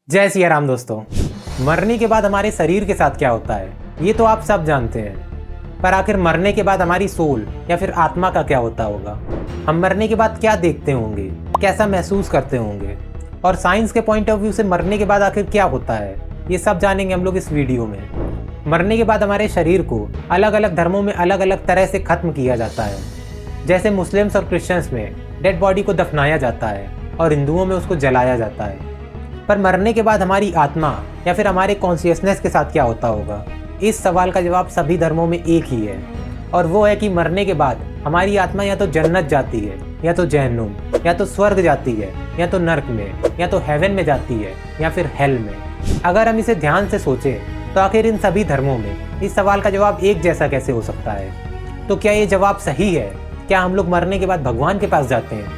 जय सिया राम दोस्तों। मरने के बाद हमारे शरीर के साथ क्या होता है ये तो आप सब जानते हैं, पर आखिर मरने के बाद हमारी सोल या फिर आत्मा का क्या होता होगा। हम मरने के बाद क्या देखते होंगे, कैसा महसूस करते होंगे, और साइंस के पॉइंट ऑफ व्यू से मरने के बाद आखिर क्या होता है, ये सब जानेंगे हम लोग इस वीडियो में। मरने के बाद हमारे शरीर को अलग अलग धर्मों में अलग अलग तरह से ख़त्म किया जाता है। जैसे मुस्लिम्स और क्रिश्चियंस में डेड बॉडी को दफनाया जाता है और हिंदुओं में उसको जलाया जाता है। पर मरने के बाद हमारी आत्मा या फिर हमारे कॉन्शियसनेस के साथ क्या होता होगा, इस सवाल का जवाब सभी धर्मों में एक ही है, और वो है कि मरने के बाद हमारी आत्मा या तो जन्नत जाती है, या तो जहन्नुम, या तो स्वर्ग जाती है, या तो नर्क में, या तो हेवन में जाती है, या फिर हेल में। अगर हम इसे ध्यान से सोचें तो आखिर इन सभी धर्मों में इस सवाल का जवाब एक जैसा कैसे हो सकता है। तो क्या ये जवाब सही है? क्या हम लोग मरने के बाद भगवान के पास जाते हैं?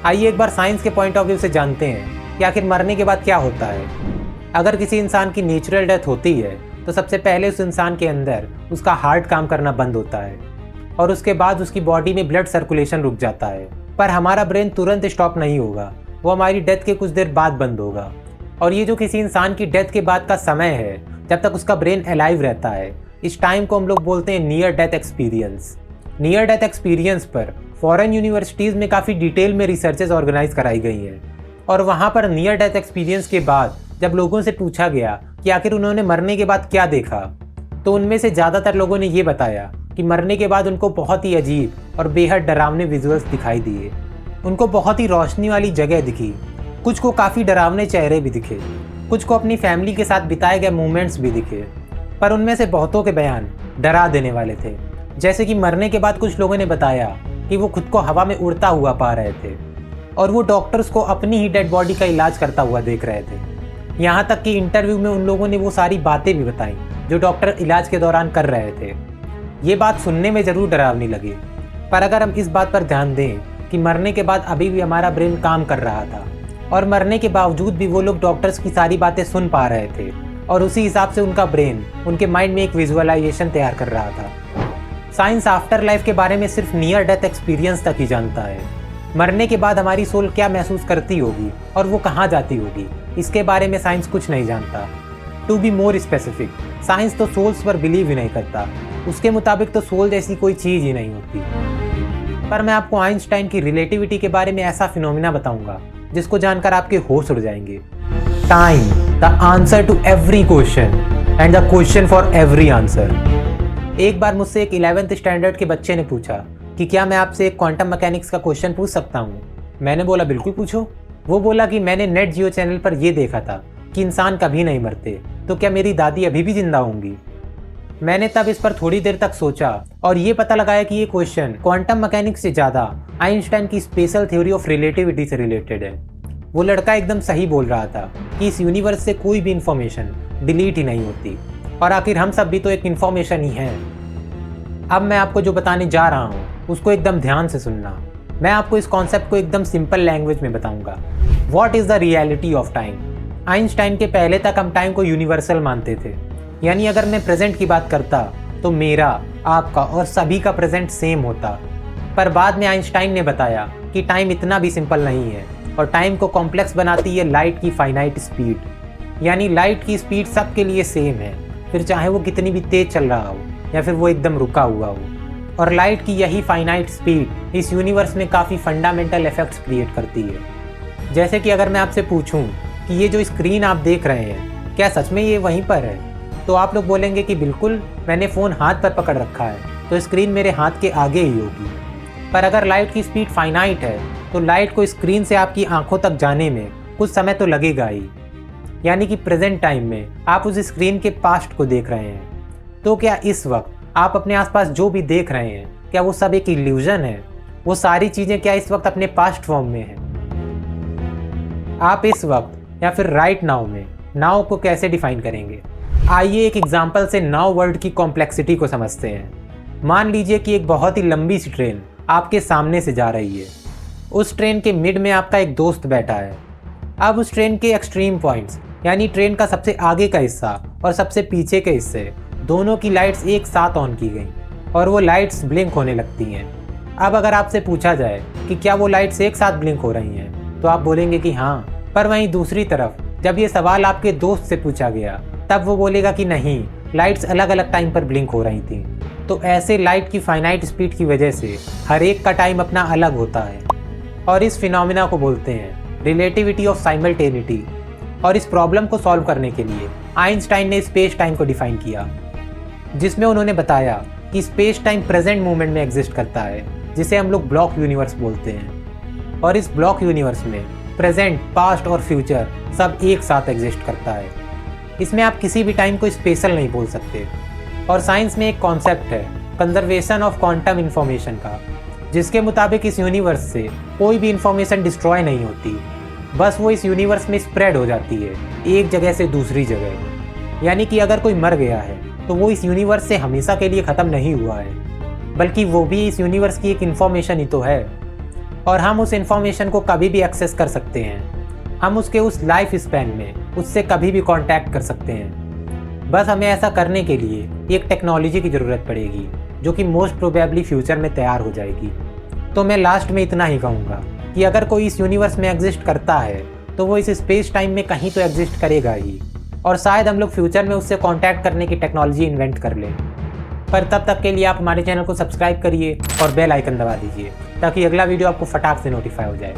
आइए एक बार साइंस के पॉइंट ऑफ व्यू से जानते हैं कि आखिर मरने के बाद क्या होता है। अगर किसी इंसान की नेचुरल डेथ होती है तो सबसे पहले उस इंसान के अंदर उसका हार्ट काम करना बंद होता है और उसके बाद उसकी बॉडी में ब्लड सर्कुलेशन रुक जाता है। पर हमारा ब्रेन तुरंत स्टॉप नहीं होगा, वो हमारी डेथ के कुछ देर बाद बंद होगा। और ये जो किसी इंसान की डेथ के बाद का समय है, जब तक उसका ब्रेन अलाइव रहता है, इस टाइम को हम लोग बोलते हैं near death experience. Near death experience पर फॉरेन यूनिवर्सिटीज़ में काफ़ी डिटेल में रिसर्चेज ऑर्गेनाइज कराई गई हैं, और वहाँ पर नियर डेथ एक्सपीरियंस के बाद जब लोगों से पूछा गया कि आखिर उन्होंने मरने के बाद क्या देखा, तो उनमें से ज़्यादातर लोगों ने ये बताया कि मरने के बाद उनको बहुत ही अजीब और बेहद डरावने विजुअल्स दिखाई दिए। उनको बहुत ही रोशनी वाली जगह दिखी, कुछ को काफ़ी डरावने चेहरे भी दिखे, कुछ को अपनी फैमिली के साथ बिताए गए मोमेंट्स भी दिखे। पर उनमें से बहुतों के बयान डरा देने वाले थे। जैसे कि मरने के बाद कुछ लोगों ने बताया कि वो खुद को हवा में उड़ता हुआ पा रहे थे, और वो डॉक्टर्स को अपनी ही डेड बॉडी का इलाज करता हुआ देख रहे थे। यहाँ तक कि इंटरव्यू में उन लोगों ने वो सारी बातें भी बताई जो डॉक्टर इलाज के दौरान कर रहे थे। ये बात सुनने में ज़रूर डरावनी लगी, पर अगर हम इस बात पर ध्यान दें कि मरने के बाद अभी भी हमारा ब्रेन काम कर रहा था, और मरने के बावजूद भी वो लोग डॉक्टर्स की सारी बातें सुन पा रहे थे, और उसी हिसाब से उनका ब्रेन उनके माइंड में एक विजुअलाइजेशन तैयार कर रहा था। साइंस आफ्टर लाइफ के बारे में सिर्फ नियर डेथ एक्सपीरियंस तक ही जानता है। मरने के बाद हमारी सोल क्या महसूस करती होगी और वो कहाँ जाती होगी, इसके बारे में साइंस कुछ नहीं जानता। To be more specific, science तो सोल्स पर बिलीव ही नहीं करता। उसके मुताबिक तो सोल जैसी कोई चीज़ ही नहीं होती। पर मैं आपको आइंस्टाइन की रिलेटिविटी के बारे में ऐसा फिनोमिना बताऊंगा जिसको जानकर आपके होश उड़ जाएंगे। Time, the answer to every question and the question for every answer. एक बार मुझसे एक 11th स्टैंडर्ड के बच्चे ने पूछा कि क्या मैं आपसे एक क्वांटम मैकेनिक्स का क्वेश्चन पूछ सकता हूँ। मैंने बोला बिल्कुल पूछो। वो बोला कि मैंने नेट जियो चैनल पर यह देखा था कि इंसान कभी नहीं मरते, तो क्या मेरी दादी अभी भी जिंदा होंगी। मैंने तब इस पर थोड़ी देर तक सोचा और ये पता लगाया कि ये क्वेश्चन क्वांटम मैकेनिक्स से ज़्यादा आइंस्टाइन की स्पेशल थ्योरी ऑफ रिलेटिविटी से रिलेटेड है। वो लड़का एकदम सही बोल रहा था कि इस यूनिवर्स से कोई भी इंफॉर्मेशन डिलीट ही नहीं होती, और आखिर हम सब भी तो एक इंफॉर्मेशन ही हैं। अब मैं आपको जो बताने जा रहा हूँ उसको एकदम ध्यान से सुनना। मैं आपको इस कॉन्सेप्ट को एकदम सिंपल लैंग्वेज में बताऊंगा। What is the reality of time. Einstein के पहले तक हम टाइम को यूनिवर्सल मानते थे, यानी अगर मैं प्रेजेंट की बात करता तो मेरा, आपका और सभी का प्रेजेंट सेम होता। पर बाद में आइंस्टाइन ने बताया कि टाइम इतना भी सिंपल नहीं है, और टाइम को कॉम्प्लेक्स बनाती है लाइट की फाइनाइट स्पीड। यानी लाइट की स्पीड सबके लिए सेम है, फिर चाहे वो कितनी भी तेज चल रहा हो या फिर वो एकदम रुका हुआ हो। और लाइट की यही फाइनाइट स्पीड इस यूनिवर्स में काफ़ी फंडामेंटल इफेक्ट्स क्रिएट करती है। जैसे कि अगर मैं आपसे पूछूं कि ये जो स्क्रीन आप देख रहे हैं क्या सच में ये वहीं पर है, तो आप लोग बोलेंगे कि बिल्कुल, मैंने फ़ोन हाथ पर पकड़ रखा है तो स्क्रीन मेरे हाथ के आगे ही होगी। पर अगर लाइट की स्पीड फाइनाइट है तो लाइट को स्क्रीन से आपकी आंखों तक जाने में कुछ समय तो लगेगा ही। यानी कि प्रेजेंट टाइम में आप उस स्क्रीन के पास्ट को देख रहे हैं। तो क्या इस वक्त आप अपने आसपास जो भी देख रहे हैं, क्या वो सब एक इल्यूजन है? वो सारी चीज़ें क्या इस वक्त अपने पास्ट फॉर्म में हैं? आप इस वक्त या फिर राइट नाउ में नाउ को कैसे डिफाइन करेंगे? आइए एक एग्जांपल से नाउ वर्ड की कॉम्प्लेक्सिटी को समझते हैं। मान लीजिए कि एक बहुत ही लंबी सी ट्रेन आपके सामने से जा रही है। उस ट्रेन के मिड में आपका एक दोस्त बैठा है। अब उस ट्रेन के एक्सट्रीम पॉइंट्स, यानी ट्रेन का सबसे आगे का हिस्सा और सबसे पीछे के हिस्से, दोनों की लाइट्स एक साथ ऑन की गई और वो लाइट्स ब्लिंक होने लगती हैं। अब अगर आपसे पूछा जाए कि क्या वो लाइट्स एक साथ ब्लिंक हो रही हैं, तो आप बोलेंगे कि हाँ। पर वहीं दूसरी तरफ जब ये सवाल आपके दोस्त से पूछा गया तब वो बोलेगा कि नहीं, लाइट्स अलग अलग टाइम पर ब्लिंक हो रही थी। तो ऐसे लाइट की फाइनाइट स्पीड की वजह से हर एक का टाइम अपना अलग होता है और इस फिनोमिना को बोलते हैं रिलेटिविटी ऑफ साइमल्टेनिटी। और इस प्रॉब्लम को सॉल्व करने के लिए आइंस्टाइन ने स्पेस टाइम को डिफाइन किया, जिसमें उन्होंने बताया कि स्पेस टाइम प्रेजेंट मोमेंट में एग्जिस्ट करता है, जिसे हम लोग ब्लॉक यूनिवर्स बोलते हैं। और इस ब्लॉक यूनिवर्स में प्रेजेंट, पास्ट और फ्यूचर सब एक साथ एग्जिस्ट करता है। इसमें आप किसी भी टाइम को स्पेशल नहीं बोल सकते। और साइंस में एक कॉन्सेप्ट है कंजर्वेशन ऑफ क्वांटम इंफॉर्मेशन का, जिसके मुताबिक इस यूनिवर्स से कोई भी इंफॉर्मेशन डिस्ट्रॉय नहीं होती, बस वो इस यूनिवर्स में स्प्रेड हो जाती है एक जगह से दूसरी जगह। यानी कि अगर कोई मर गया है तो वो इस यूनिवर्स से हमेशा के लिए ख़त्म नहीं हुआ है, बल्कि वो भी इस यूनिवर्स की एक इन्फॉर्मेशन ही तो है और हम उस इन्फॉर्मेशन को कभी भी एक्सेस कर सकते हैं। हम उसके उस लाइफ स्पैन में उससे कभी भी कांटेक्ट कर सकते हैं। बस हमें ऐसा करने के लिए एक टेक्नोलॉजी की ज़रूरत पड़ेगी जो कि मोस्ट प्रोबेबली फ्यूचर में तैयार हो जाएगी। तो मैं लास्ट में इतना ही कहूँगा कि अगर कोई इस यूनिवर्स में एग्जिस्ट करता है तो वो इस स्पेस टाइम में कहीं तो एग्जिस्ट करेगा ही, और शायद हम लोग फ्यूचर में उससे कांटेक्ट करने की टेक्नोलॉजी इन्वेंट कर लें। पर तब तक के लिए आप हमारे चैनल को सब्सक्राइब करिए और बेल आइकन दबा दीजिए ताकि अगला वीडियो आपको फटाक से नोटिफाई हो जाए।